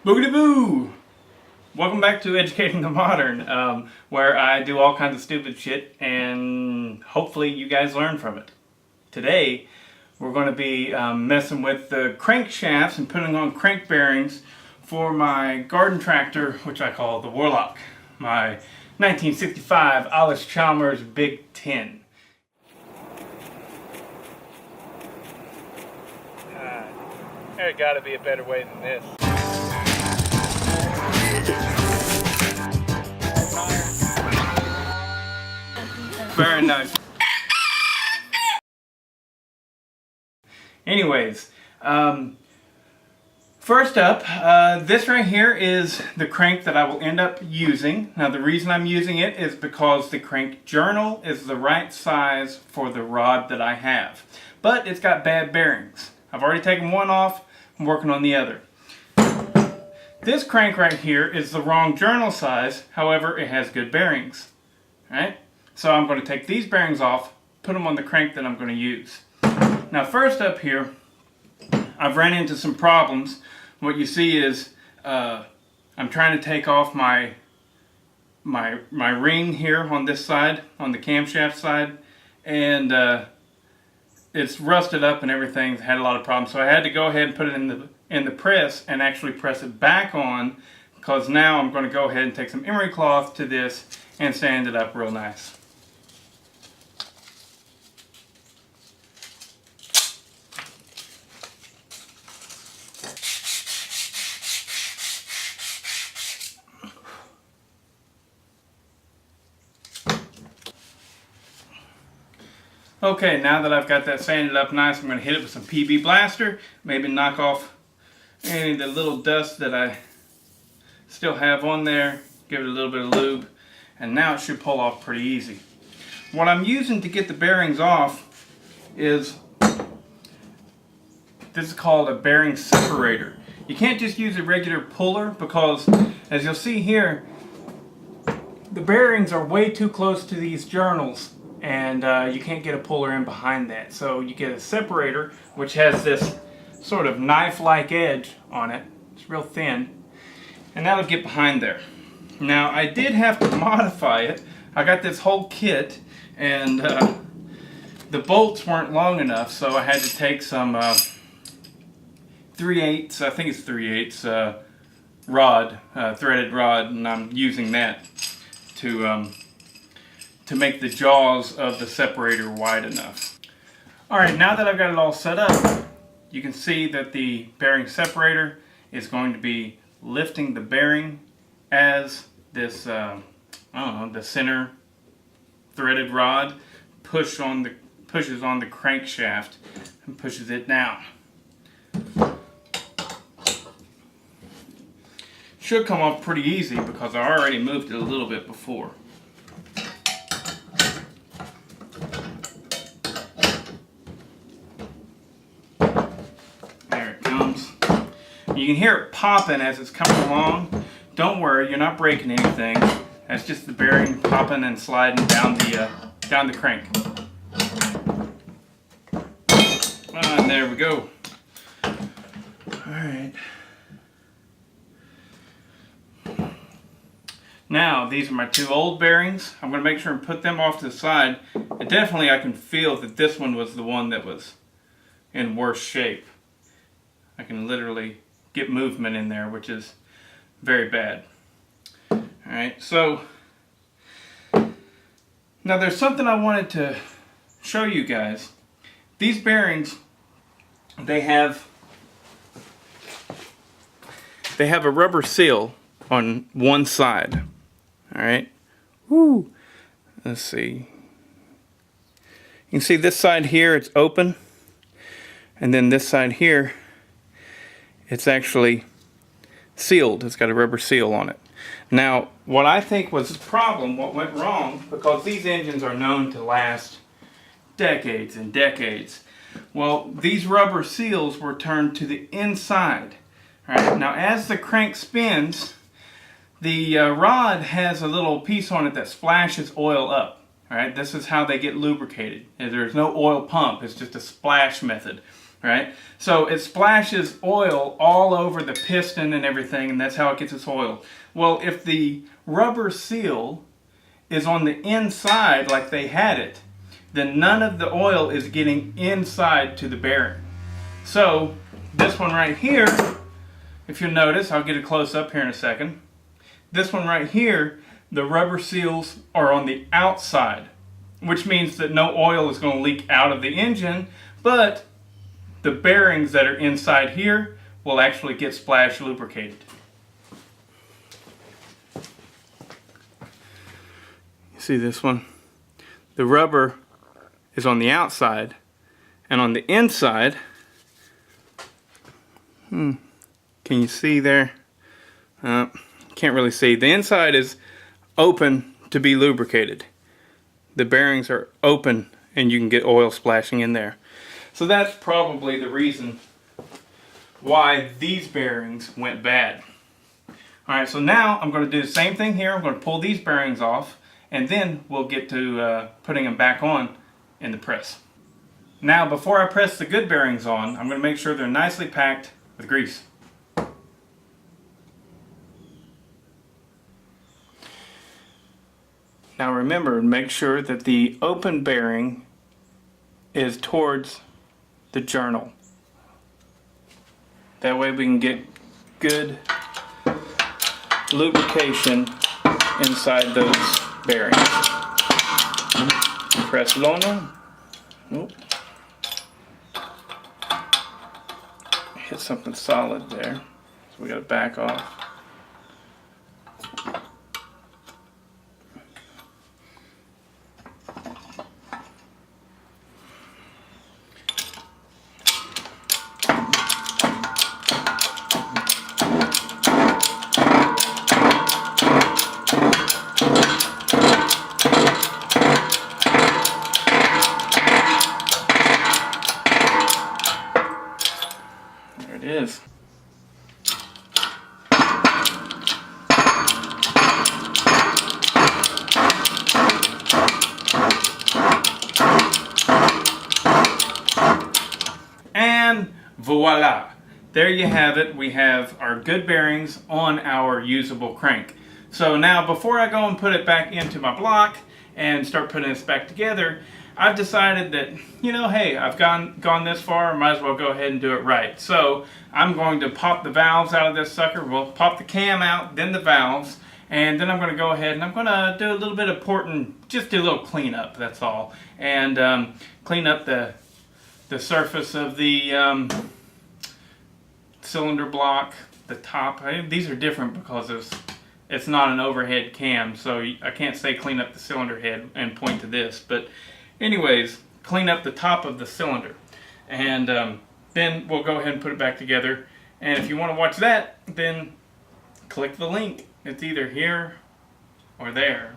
Boogity boo! Welcome back to Educating the Modern, where I do all kinds of stupid shit and hopefully you guys learn from it. Today, we're going to be messing with the crankshafts and putting on crank bearings for my garden tractor, which I call the Warlock. My 1965 Allis-Chalmers BIG TEN. There gotta be a better way than this. Very nice. Anyways, first up, this right here is the crank that I will end up using. Now the reason I'm using it is because the crank journal is the right size for the rod that I have. But it's got bad bearings. I've already taken one off, I'm working on the other. This crank right here is the wrong journal size, however it has good bearings. Alright? So I'm going to take these bearings off, put them on the crank that I'm going to use. Now first up here, I've ran into some problems. What you see is I'm trying to take off my ring here on this side, on the camshaft side, and it's rusted up and everything, had a lot of problems. So I had to go ahead and put it in the press and actually press it back on, because now I'm going to go ahead and take some emery cloth to this and sand it up real nice. Okay, now that I've got that sanded up nice, I'm going to hit it with some PB Blaster, maybe knock off any of the little dust that I still have on there, give it a little bit of lube, and now it should pull off pretty easy. What I'm using to get the bearings off is, this is called a bearing separator. You can't just use a regular puller because, as you'll see here, the bearings are way too close to these journals. And you can't get a puller in behind that. So you get a separator, which has this sort of knife-like edge on it. It's real thin. And that'll get behind there. Now, I did have to modify it. I got this whole kit, and the bolts weren't long enough, so I had to take some 3/8, I think it's 3/8 rod, threaded rod, and I'm using that to make the jaws of the separator wide enough. Alright, now that I've got it all set up, you can see that the bearing separator is going to be lifting the bearing as this, I don't know, the center threaded rod pushes on the crankshaft and pushes it down. Should come off pretty easy because I already moved it a little bit before. You can hear it popping as it's coming along. Don't worry, you're not breaking anything. That's just the bearing popping and sliding down the crank. And there we go. Alright. Now, these are my two old bearings. I'm going to make sure and put them off to the side. And definitely I can feel that this one was the one that was in worse shape. I can literally get movement in there, which is very bad. Alright, so now there's something I wanted to show you guys. These bearings, they have a rubber seal on one side. Alright, woo. Let's see. You can see this side here, it's open, and then this side here, it's actually sealed. It's got a rubber seal on it. Now, what I think was the problem, what went wrong, because these engines are known to last decades and decades. Well, these rubber seals were turned to the inside. All right. Now, as the crank spins, the rod has a little piece on it that splashes oil up. All right. This is how they get lubricated. There's no oil pump. It's just a splash method. right? So it splashes oil all over the piston and everything, and that's how it gets its oil. Well, if the rubber seal is on the inside like they had it, then none of the oil is getting inside to the bearing. So this one right here, if you'll notice, I'll get a close up here in a second. This one right here, the rubber seals are on the outside, which means that no oil is going to leak out of the engine, but the bearings that are inside here will actually get splash lubricated. You see this one? The rubber is on the outside, and on the inside, can you see there? Can't really see. The inside is open to be lubricated. The bearings are open and you can get oil splashing in there. So that's probably the reason why these bearings went bad. Alright, so now I'm going to do the same thing here. I'm going to pull these bearings off, and then we'll get to putting them back on in the press. Now, before I press the good bearings on, I'm going to make sure they're nicely packed with grease. Now remember, make sure that the open bearing is towards the journal. That way we can get good lubrication inside those bearings. Press it on them. Nope. Hit something solid there, so we got to back off. Is. And voila! There you have it. We have our good bearings on our usable crank. So now, before I go and put it back into my block and start putting this back together, I've decided that, you know, hey, I've gone this far, I might as well go ahead and do it right. So I'm going to pop the valves out of this sucker. We'll pop the cam out, then the valves, and then I'm going to go ahead and I'm going to do a little bit of porting, just do a little cleanup, that's all. And clean up the surface of the cylinder block, the top. These are different because it's not an overhead cam, so I can't say clean up the cylinder head and point to this, but anyways, clean up the top of the cylinder, and then we'll go ahead and put it back together. And if you want to watch that, then click the link. It's either here or there.